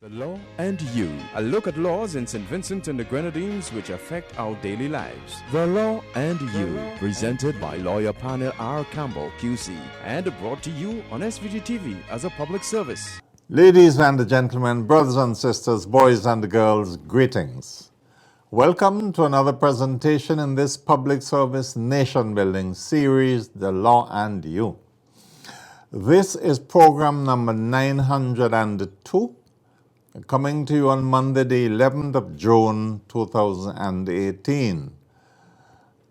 The Law and You, a look at laws in St. Vincent and the Grenadines which affect our daily lives. The Law and You, presented by lawyer panel P.R Campbell QC and brought to you on SVG-TV as a public service. Ladies and gentlemen, brothers and sisters, boys and girls, greetings. Welcome to another presentation in this public service nation building series, The Law and You. This is program number 902. Coming to you on Monday, the 11th of June, 2018.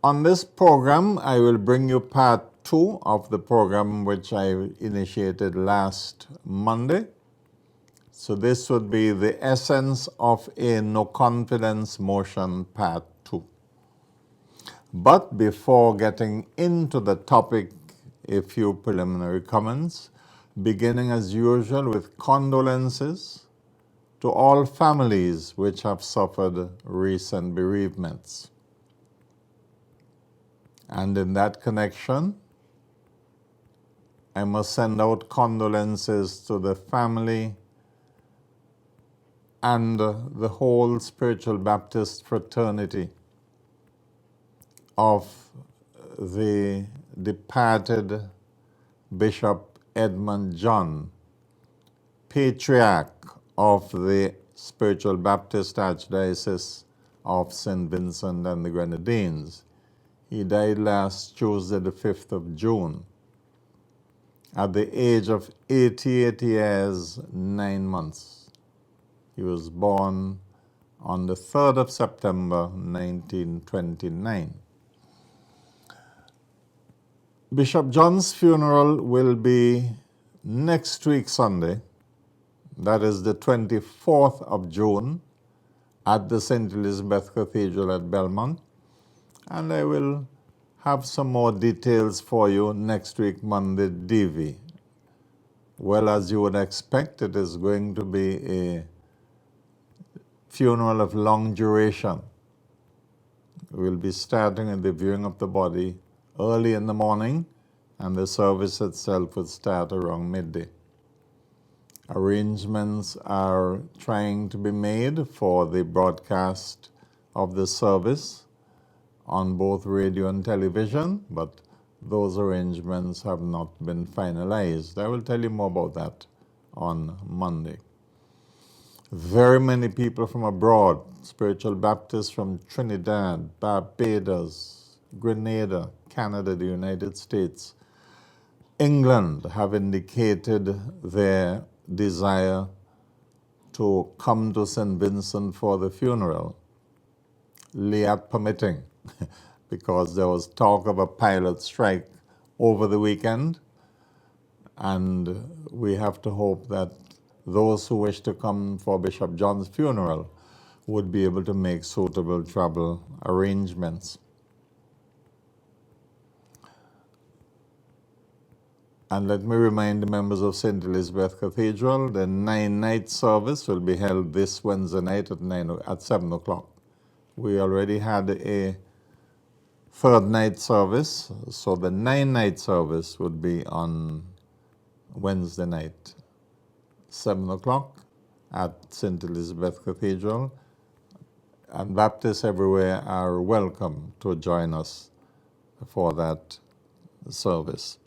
On this program, I will bring you part 2 of the program which I initiated last Monday. So this would be the essence of a no confidence motion, part 2. But before getting into the topic, a few preliminary comments, beginning as usual with condolences to all families which have suffered recent bereavements. And in that connection, I must send out condolences to the family and the whole Spiritual Baptist fraternity of the departed Bishop Edmund John, Patriarch of the Spiritual Baptist Archdiocese of St. Vincent and the Grenadines. He died last Tuesday, the 5th of June, at the age of 88 years, 9 months. He was born on the 3rd of September, 1929. Bishop John's funeral will be next week, Sunday. That is the 24th of June at the St. Elizabeth Cathedral at Belmont. And I will have some more details for you next week, Monday, DV. Well, as you would expect, it is going to be a funeral of long duration. We'll be starting at the viewing of the body early in the morning, and the service itself would start around midday. Arrangements are trying to be made for the broadcast of the service on both radio and television, but those arrangements have not been finalized. I will tell you more about that on Monday. Very many people from abroad, Spiritual Baptists from Trinidad, Barbados, Grenada, Canada, the United States, England, have indicated their desire to come to St. Vincent for the funeral, Liat permitting, because there was talk of a pilot strike over the weekend, and we have to hope that those who wish to come for Bishop John's funeral would be able to make suitable travel arrangements. And let me remind the members of St. Elizabeth Cathedral, the 9-night service will be held this Wednesday night at 7 o'clock. We already had a third night service, so the 9-night service would be on Wednesday night, 7 o'clock at St. Elizabeth Cathedral. And Baptists everywhere are welcome to join us for that service.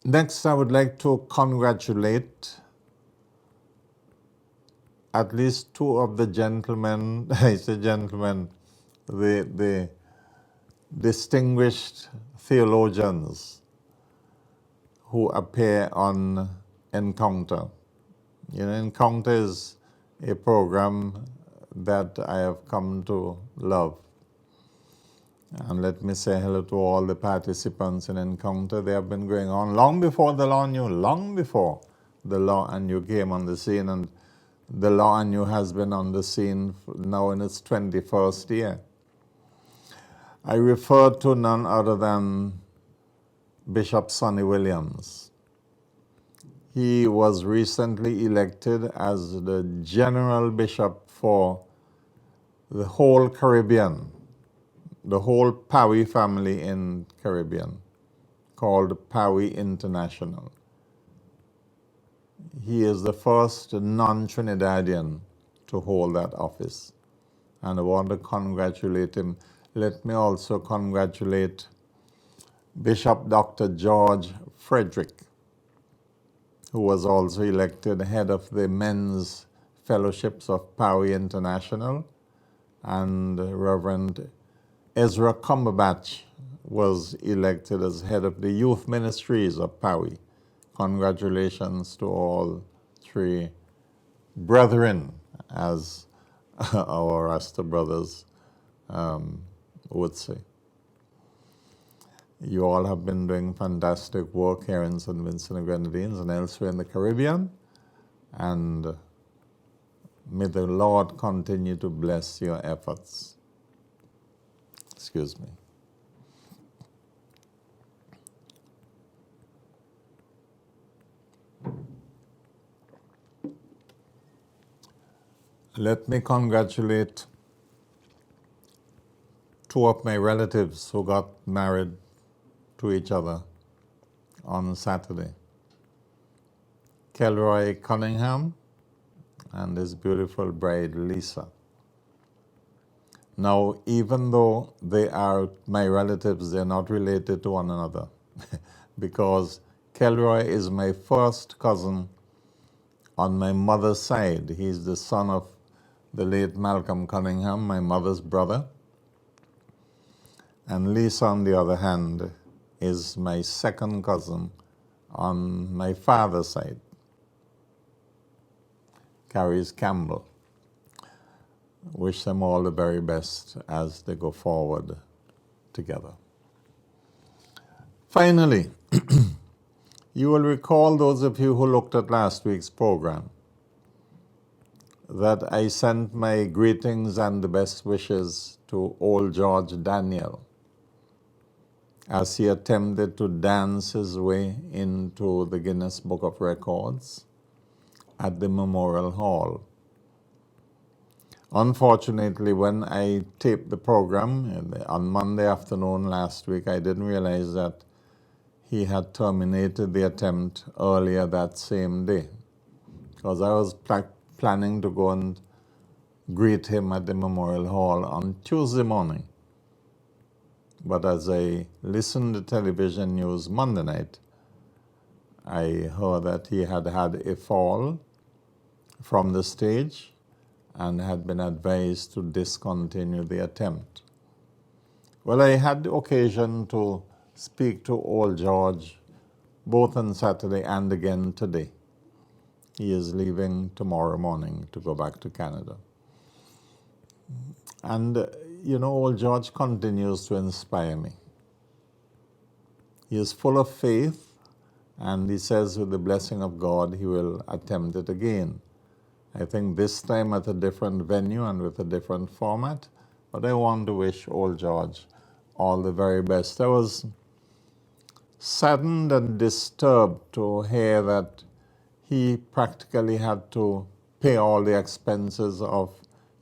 Next, I would like to congratulate at least 2 of the gentlemen, I say gentlemen, the distinguished theologians who appear on Encounter. You know, Encounter is a program that I have come to love. And let me say hello to all the participants in Encounter. They have been going on long before the Law and You, long before the Law and You came on the scene. And the Law and You has been on the scene now in its 21st year. I refer to none other than Bishop Sonny Williams. He was recently elected as the General Bishop for the whole Caribbean, the whole Pawi family in Caribbean, called Pawi International. He is the first non-Trinidadian to hold that office, and I want to congratulate him. Let me also congratulate Bishop Dr. George Frederick, who was also elected head of the Men's Fellowships of Powie International, and Reverend Ezra Cumberbatch was elected as head of the Youth Ministries of Powie. Congratulations to all three brethren, as our Rasta brothers would say. You all have been doing fantastic work here in St. Vincent and Grenadines and elsewhere in the Caribbean, and may the Lord continue to bless your efforts. Excuse me. Let me congratulate two of my relatives who got married to each other on Saturday. Kelroy Cunningham and his beautiful bride, Lisa. Now, even though they are my relatives, they're not related to one another because Kelroy is my first cousin on my mother's side. He's the son of the late Malcolm Cunningham, my mother's brother. And Lisa, on the other hand, is my second cousin on my father's side, P.R Campbell. Wish them all the very best as they go forward together. Finally, you will recall, those of you who looked at last week's program, that I sent my greetings and the best wishes to old George Daniel as he attempted to dance his way into the Guinness Book of Records at the Memorial Hall. Unfortunately, when I taped the program on Monday afternoon last week, I didn't realize that he had terminated the attempt earlier that same day, because I was planning to go and greet him at the Memorial Hall on Tuesday morning. But as I listened to television news Monday night, I heard that he had had a fall from the stage and had been advised to discontinue the attempt. Well, I had the occasion to speak to old George both on Saturday and again today. He is leaving tomorrow morning to go back to Canada. And, old George continues to inspire me. He is full of faith, and he says with the blessing of God, he will attempt it again. I think this time at a different venue and with a different format, but I want to wish old George all the very best. I was saddened and disturbed to hear that he practically had to pay all the expenses of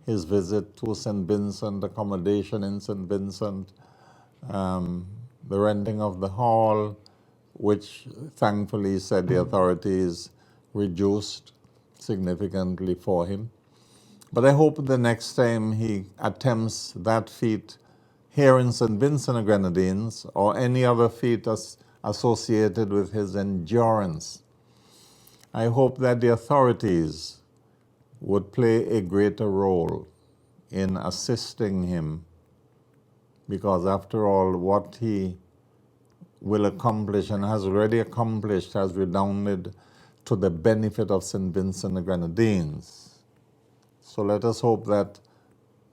his visit to St. Vincent, accommodation in St. Vincent, the renting of the hall, which thankfully said the authorities reduced significantly for him. But I hope the next time he attempts that feat here in St. Vincent and Grenadines, or any other feat associated with his endurance, I hope that the authorities would play a greater role in assisting him, because after all, what he will accomplish and has already accomplished has redounded to the benefit of St. Vincent and Grenadines. So let us hope that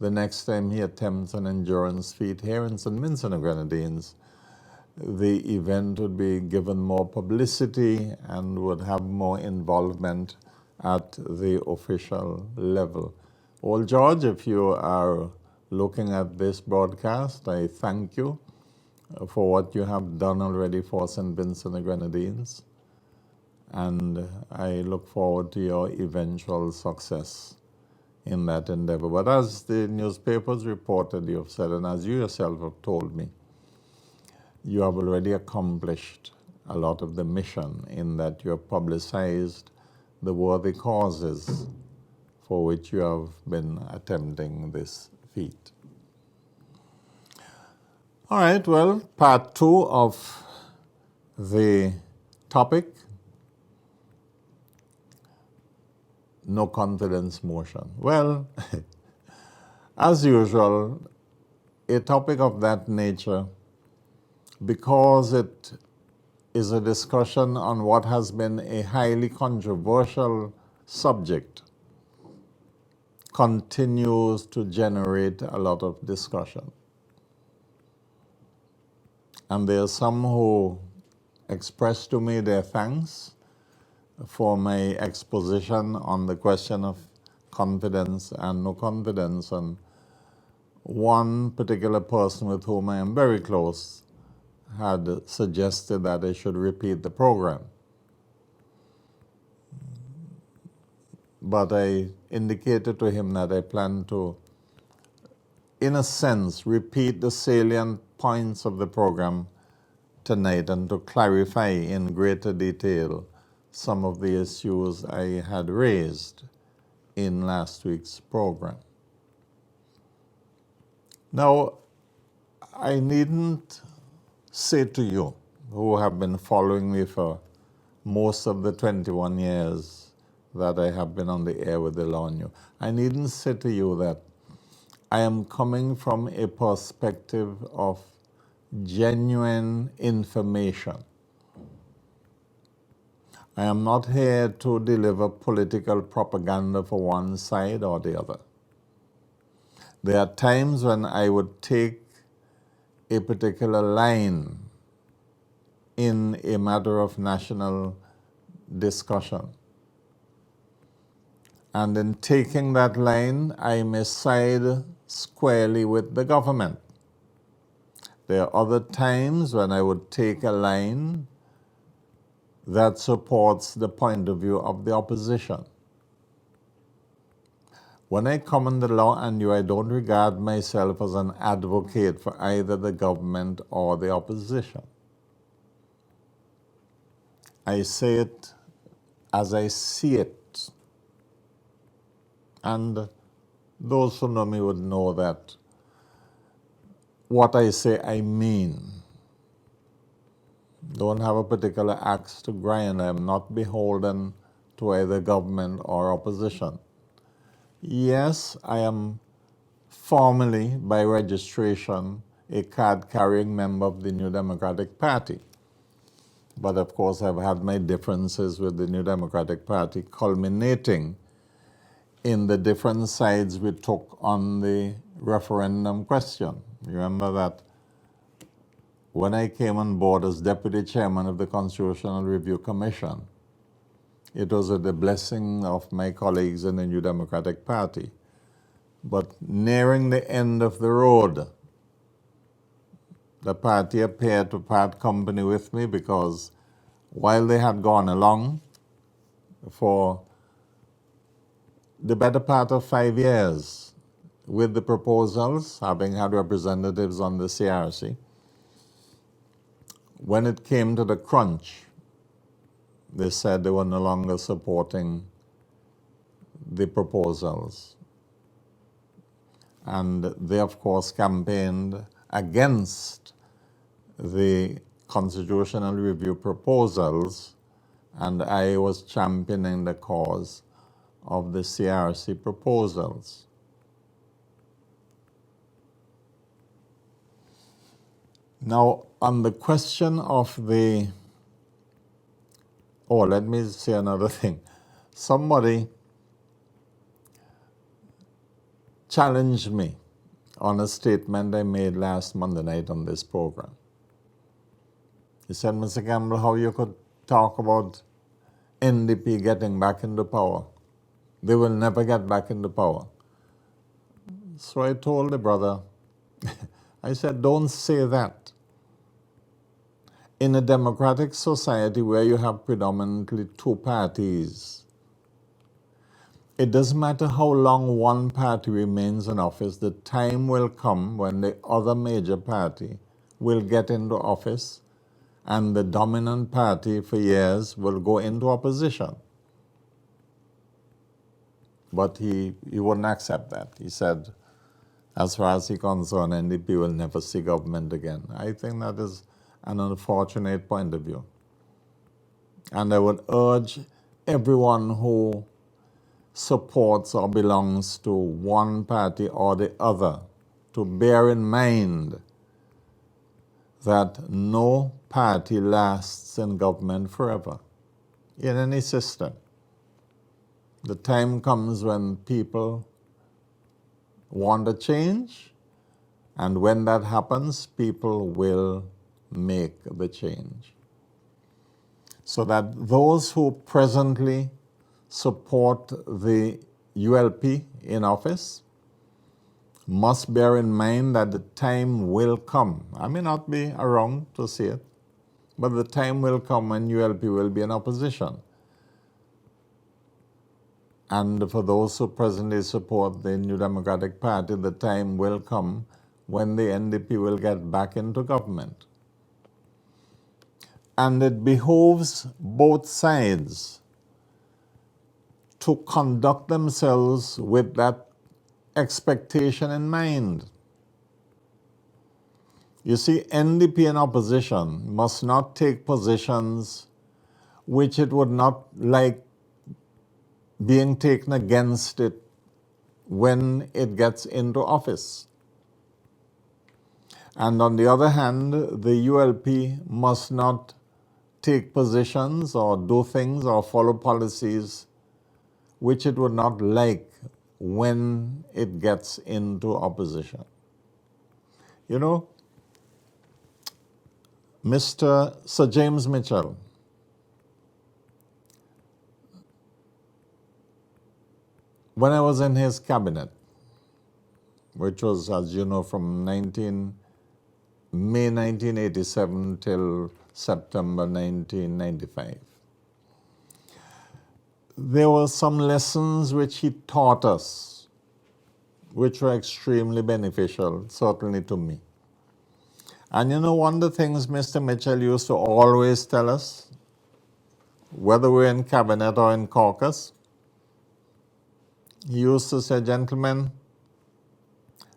the next time he attempts an endurance feat here in St. Vincent and Grenadines, the event would be given more publicity and would have more involvement at the official level. Old George, if you are looking at this broadcast, I thank you for what you have done already for St. Vincent and Grenadines, and I look forward to your eventual success in that endeavor. But as the newspapers reported, you have said, and as you yourself have told me, you have already accomplished a lot of the mission in that you have publicized the worthy causes for which you have been attempting this feat. All right, well, part 2 of the topic, no confidence motion. Well, as usual, a topic of that nature, because it is a discussion on what has been a highly controversial subject, continues to generate a lot of discussion. And there are some who express to me their thanks for my exposition on the question of confidence and no confidence. And one particular person with whom I am very close had suggested that I should repeat the program. But I indicated to him that I plan to, in a sense, repeat the salient points of the program tonight and to clarify in greater detail some of the issues I had raised in last week's program. Now, I needn't say to you, who have been following me for most of the 21 years that I have been on the air with the Law on You, I needn't say to you that I am coming from a perspective of genuine information. I am not here to deliver political propaganda for one side or the other. There are times when I would take a particular line in a matter of national discussion. And in taking that line, I may side squarely with the government. There are other times when I would take a line that supports the point of view of the opposition. When I come on the Law and You, I don't regard myself as an advocate for either the government or the opposition. I say it as I see it. And those who know me would know that what I say, I mean. Don't have a particular axe to grind. I am not beholden to either government or opposition. Yes, I am formally, by registration, a card-carrying member of the New Democratic Party. But of course, I've had my differences with the New Democratic Party, culminating in the different sides we took on the referendum question. Remember that when I came on board as Deputy Chairman of the Constitutional Review Commission, it was with the blessing of my colleagues in the New Democratic Party. But nearing the end of the road, the party appeared to part company with me because while they had gone along for the better part of 5 years with the proposals, having had representatives on the CRC, when it came to the crunch, they said they were no longer supporting the proposals. And they, of course, campaigned against the constitutional review proposals, and I was championing the cause of the CRC proposals. Now, on the question of the, let me say another thing. Somebody challenged me on a statement I made last Monday night on this program. He said, Mr. Campbell, how you could talk about NDP getting back into power? They will never get back into power. So I told the brother, I said, don't say that. In a democratic society where you have predominantly two parties, it doesn't matter how long one party remains in office, the time will come when the other major party will get into office and the dominant party for years will go into opposition. But he wouldn't accept that. He said, as far as he's concerned, NDP will never see government again. I think that is an unfortunate point of view. And I would urge everyone who supports or belongs to one party or the other to bear in mind that no party lasts in government forever, in any system. The time comes when people want a change, and when that happens, people will make the change. So that those who presently support the ULP in office must bear in mind that the time will come. I may not be around to see it, but the time will come when ULP will be in opposition. And for those who presently support the New Democratic Party, the time will come when the NDP will get back into government. And it behoves both sides to conduct themselves with that expectation in mind. You see, NDP in opposition must not take positions which it would not like being taken against it when it gets into office. And on the other hand, the ULP must not take positions or do things or follow policies which it would not like when it gets into opposition. You know, Mr. Sir James Mitchell, when I was in his cabinet, which was, as you know, from May 1987 till September 1995, there were some lessons which he taught us, which were extremely beneficial, certainly to me. And you know, one of the things Mr. Mitchell used to always tell us, whether we're in cabinet or in caucus, he used to say, gentlemen,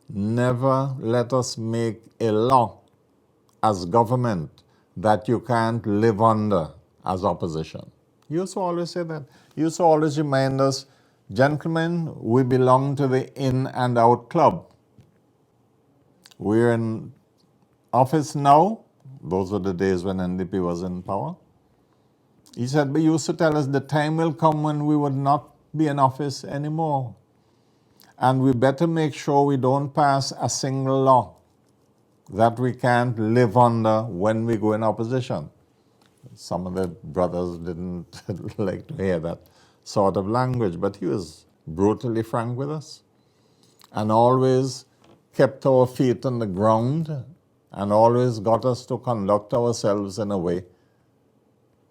never let us make a law as government that you can't live under as opposition. He used to always say that. He used to always remind us, gentlemen, we belong to the in and out club. We're in office now. Those were the days when NDP was in power. He said, but he used to tell us the time will come when we would not be in office anymore. And we better make sure we don't pass a single law that we can't live under when we go in opposition. Some of the brothers didn't like to hear that sort of language, but he was brutally frank with us and always kept our feet on the ground and always got us to conduct ourselves in a way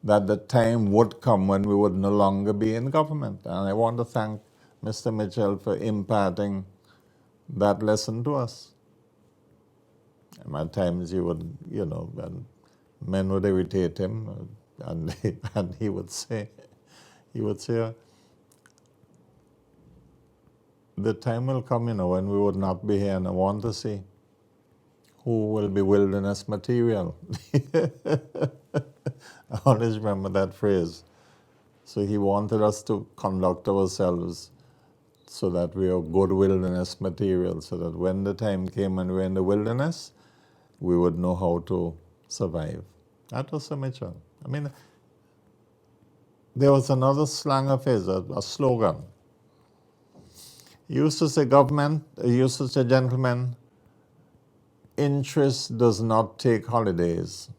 that the time would come when we would no longer be in government. And I want to thank Mr. Mitchell for imparting that lesson to us. And at times he would, you know, and men would irritate him, and he would say, the time will come, you know, when we would not be here, and I want to see who will be wilderness material. I always remember that phrase. So he wanted us to conduct ourselves so that we are good wilderness material, so that when the time came and we were in the wilderness, we would know how to survive. That was Sir Mitchell. I mean, there was another slang of his, a slogan. He used to say, gentlemen, interest does not take holidays.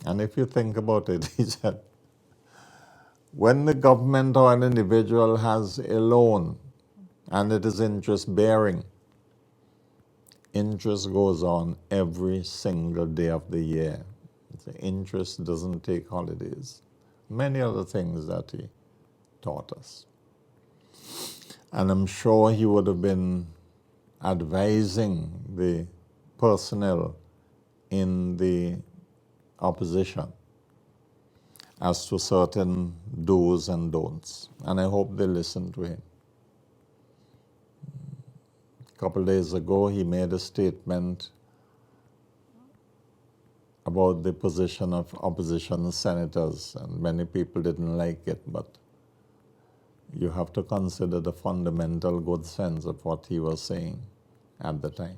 And if you think about it, he said, when the government or an individual has a loan and it is interest bearing, interest goes on every single day of the year. The interest doesn't take holidays. Many other things that he taught us. And I'm sure he would have been advising the personnel in the opposition. as to certain do's and don'ts. And I hope they listen to him. A couple days ago, he made a statement about the position of opposition senators, and many people didn't like it, but you have to consider the fundamental good sense of what he was saying at the time.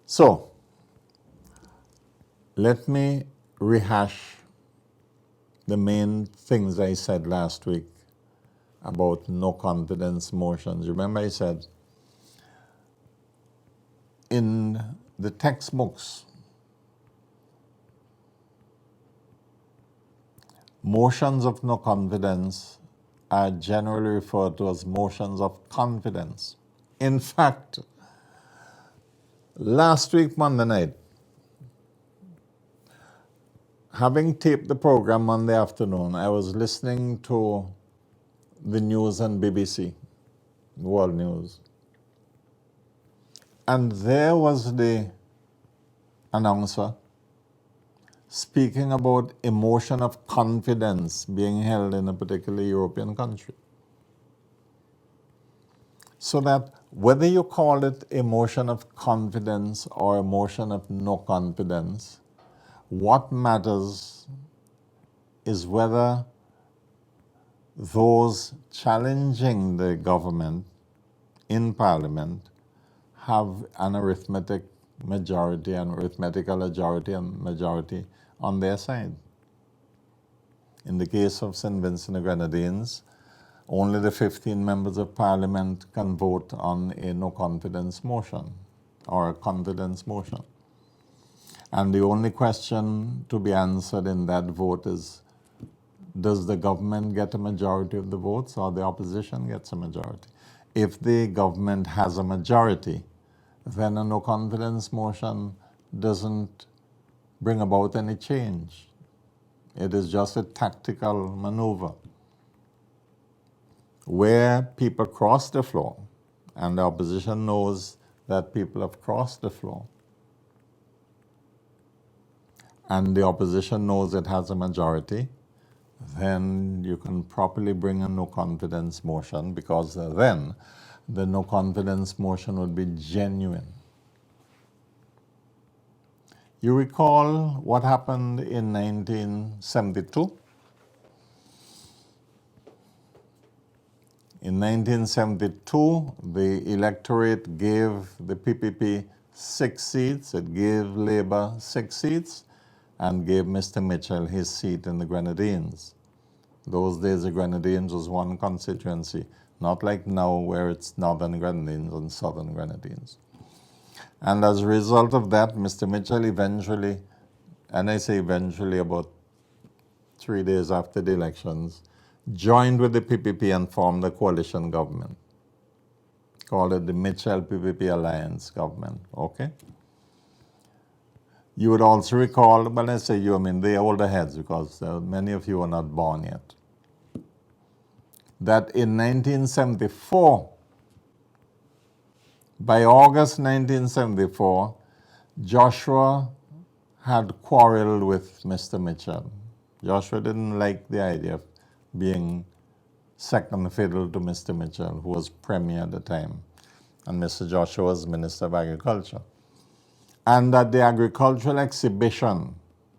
So, let me rehash the main things I said last week about no confidence motions. Remember I said, in the textbooks, motions of no confidence are generally referred to as motions of confidence. In fact, last week, Monday night, having taped the program Monday afternoon, I was listening to the news on BBC, World News. And there was the announcer speaking about emotion of confidence being held in a particular European country. So that whether you call it emotion of confidence or emotion of no confidence, what matters is whether those challenging the government in Parliament have an arithmetic majority, an arithmetical majority on their side. In the case of St. Vincent and the Grenadines, only the 15 members of Parliament can vote on a no confidence motion or a confidence motion. And the only question to be answered in that vote is, does the government get a majority of the votes or the opposition gets a majority? If the government has a majority, then a no confidence motion doesn't bring about any change. It is just a tactical maneuver where people cross the floor, and the opposition knows that people have crossed the floor, and the opposition knows it has a majority, then you can properly bring a no confidence motion, because then the no confidence motion would be genuine. You recall what happened in 1972? In 1972, the electorate gave the PPP 6 seats, it gave Labour 6 seats, and gave Mr. Mitchell his seat in the Grenadines. Those days the Grenadines was one constituency, not like now where it's Northern Grenadines and Southern Grenadines. And as a result of that, Mr. Mitchell eventually, and I say eventually about 3 days after the elections, joined with the PPP and formed a coalition government. Called it the Mitchell-PPP Alliance government, okay? You would also recall, when I say you, I mean the older heads, because many of you are not born yet, that in 1974, by August 1974, Joshua had quarreled with Mr. Mitchell. Joshua didn't like the idea of being second fiddle to Mr. Mitchell, who was Premier at the time, and Mr. Joshua was Minister of Agriculture. And at the agricultural exhibition,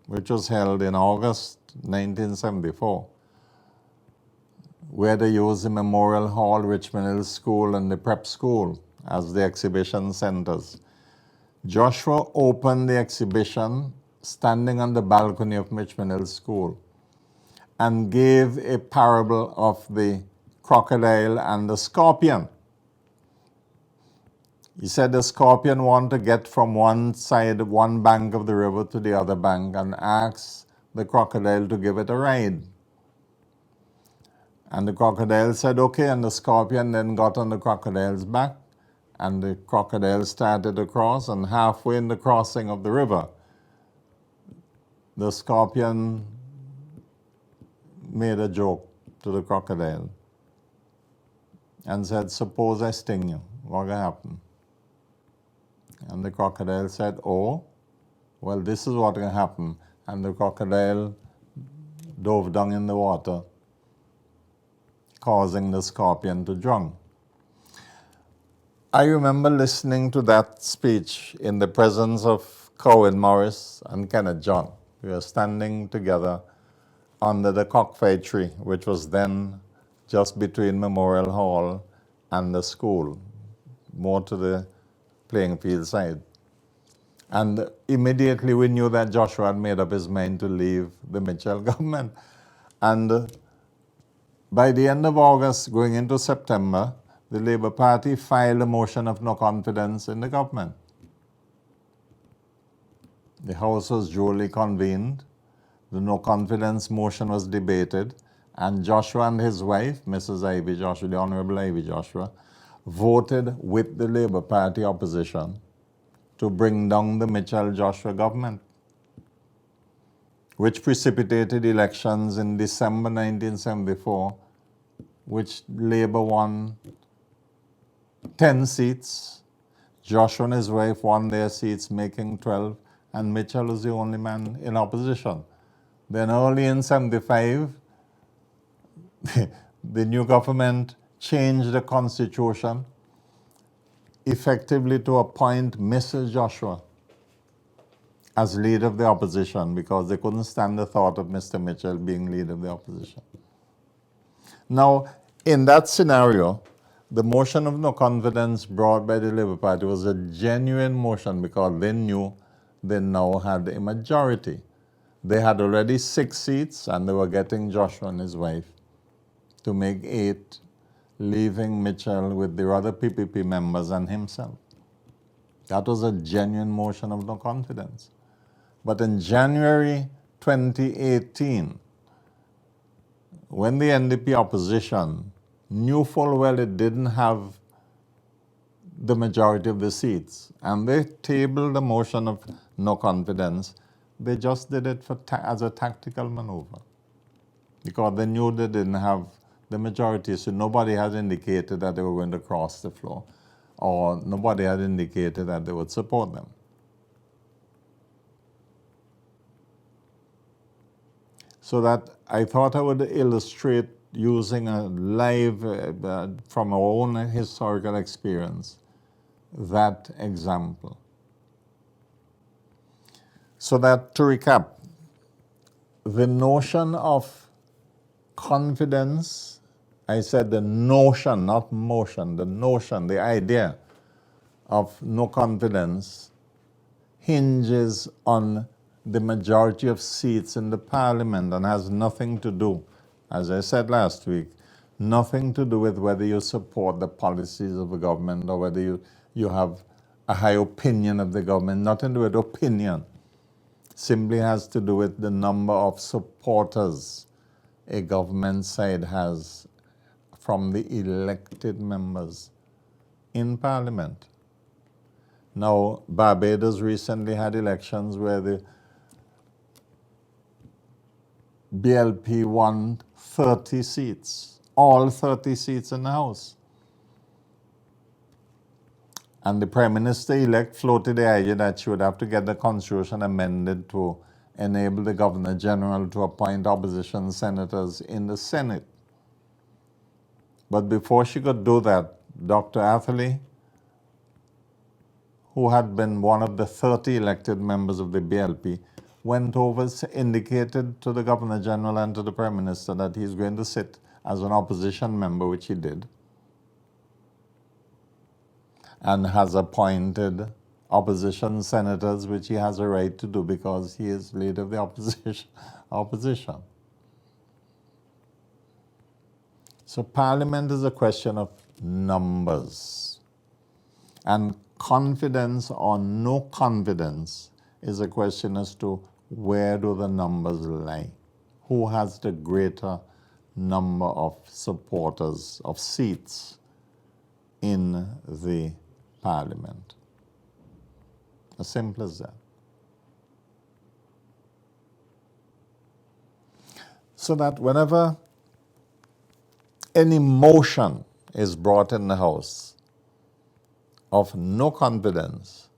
which was held in August 1974, where they used the Memorial Hall, Richmond Hill School, and the Prep School as the exhibition centers, Joshua opened the exhibition standing on the balcony of Richmond Hill School and gave a parable of the crocodile and the scorpion. He said the scorpion wanted to get from one side, one bank of the river to the other bank, and asked the crocodile to give it a ride. And the crocodile said, okay, and the scorpion then got on the crocodile's back, and the crocodile started to cross, and halfway in the crossing of the river, the scorpion made a joke to the crocodile and said, suppose I sting you, what will happen? And the crocodile said, oh, well, this is what will happen. and the crocodile dove down in the water, causing the scorpion to drown. I remember listening to that speech in the presence of Corwin Morris and Kenneth John. We were standing together under the cockfight tree, which was then just between Memorial Hall and the school, more to the playing field side. And immediately we knew that Joshua had made up his mind to leave the Mitchell government. And by the end of August, going into September, the Labour Party filed a motion of no confidence in the government. The House was duly convened. The no confidence motion was debated, and Joshua and his wife, Mrs. Ivy Joshua, the Honorable Ivy Joshua, voted with the Labour Party opposition to bring down the Mitchell-Joshua government, which precipitated elections in December 1974, which Labour won 10 seats. Joshua and his wife won their seats, making 12, and Mitchell was the only man in opposition. Then early in 75, the new government changed the constitution effectively to appoint Mrs. Joshua as leader of the opposition because they couldn't stand the thought of Mr. Mitchell being leader of the opposition. Now, in that scenario, the motion of no confidence brought by the Labour Party was a genuine motion because they knew they now had a majority. They had already 6 seats and they were getting Joshua and his wife to make 8, leaving Mitchell with the other PPP members and himself. That was a genuine motion of no confidence. But in January 2018, when the NDP opposition knew full well it didn't have the majority of the seats, and they tabled a motion of no confidence, they just did it as a tactical maneuver because they knew they didn't have the majority, so nobody had indicated that they were going to cross the floor, or nobody had indicated that they would support them. So that I thought I would illustrate using a live, from our own historical experience, that example. So that, to recap, the notion of confidence, I said the notion, not motion, the notion, the idea of no confidence hinges on the majority of seats in the parliament and has nothing to do, as I said last week, nothing to do with whether you support the policies of the government or whether you have a high opinion of the government, nothing to do with opinion. Simply has to do with the number of supporters a government side has from the elected members in Parliament. Now, Barbados recently had elections where the BLP won 30 seats, all 30 seats in the House. And the Prime Minister-elect floated the idea that she would have to get the Constitution amended to enable the Governor-General to appoint opposition senators in the Senate. But before she could do that, Dr. Atherley, who had been one of the 30 elected members of the BLP, went over, indicated to the Governor-General and to the Prime Minister that he's going to sit as an opposition member, which he did, and has appointed opposition senators, which he has a right to do because he is leader of the opposition. So Parliament is a question of numbers. And confidence or no confidence is a question as to where do the numbers lie? Who has the greater number of supporters, of seats in the Parliament? As simple as that. So that whenever any motion is brought in the House of no confidence,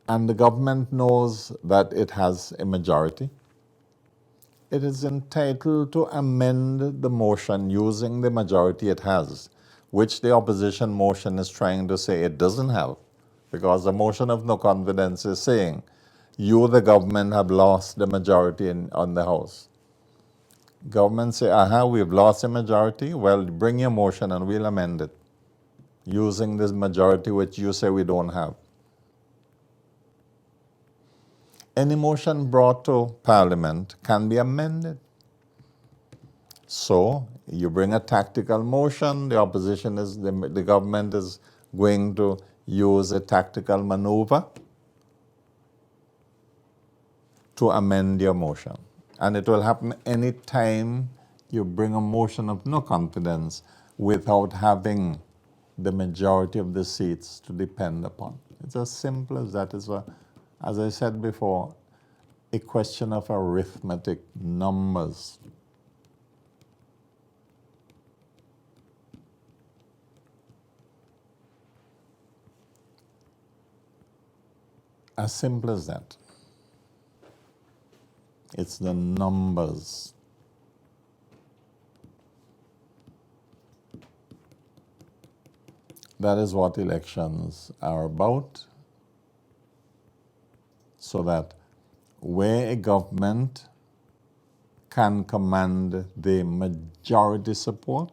and the government knows that it has a majority, it is entitled to amend the motion using the majority it has, which the opposition motion is trying to say it doesn't have, because the motion of no confidence is saying you, the government, have lost the majority on the House. Government say, we've lost a majority. Well, bring your motion and we'll amend it using this majority which you say we don't have. Any motion brought to Parliament can be amended. So you bring a tactical motion, the opposition is, the government is going to use a tactical maneuver to amend your motion. And it will happen any time you bring a motion of no confidence without having the majority of the seats to depend upon. It's as simple as that. It's, as I said before, a question of arithmetic, numbers. As simple as that. It's the numbers. That is what elections are about. So that where a government can command the majority support,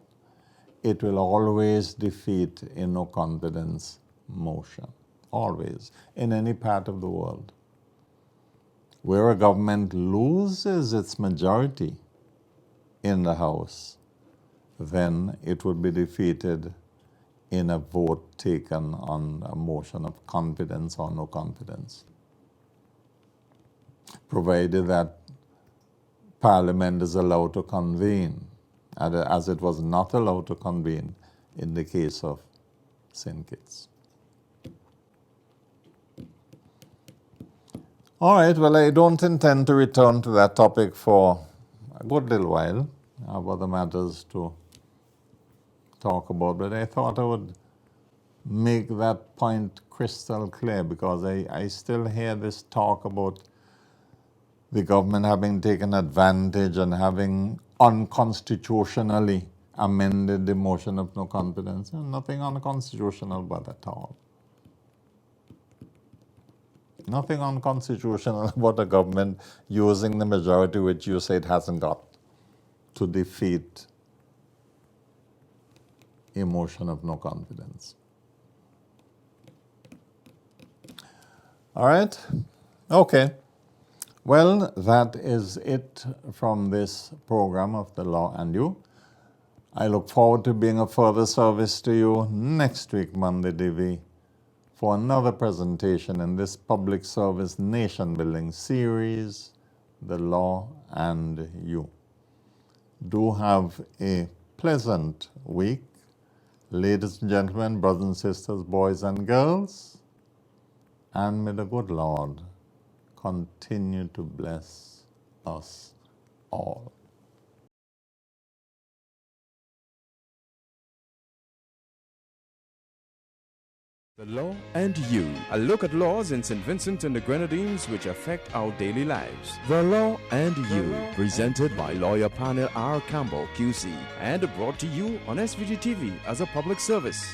it will always defeat a no confidence motion. Always, in any part of the world. Where a government loses its majority in the House, then it would be defeated in a vote taken on a motion of confidence or no confidence, provided that Parliament is allowed to convene, as it was not allowed to convene in the case of St. Kitts. All right, well, I don't intend to return to that topic for a good little while. I have other matters to talk about, but I thought I would make that point crystal clear, because I still hear this talk about the government having taken advantage and having unconstitutionally amended the motion of no confidence. And nothing unconstitutional about that at all. Nothing unconstitutional about a government using the majority which you say it hasn't got to defeat a motion of no confidence. All right? Okay. Well, that is it from this program of The Law and You. I look forward to being of further service to you next week, Monday, DV, for another presentation in this public service nation building series, The Law and You. Do have a pleasant week, ladies and gentlemen, brothers and sisters, boys and girls, and may the good Lord continue to bless us all. The Law and You, a look at laws in St. Vincent and the Grenadines which affect our daily lives. The Law and You, presented by lawyer panel P.R Campbell QC and brought to you on SVG-TV as a public service.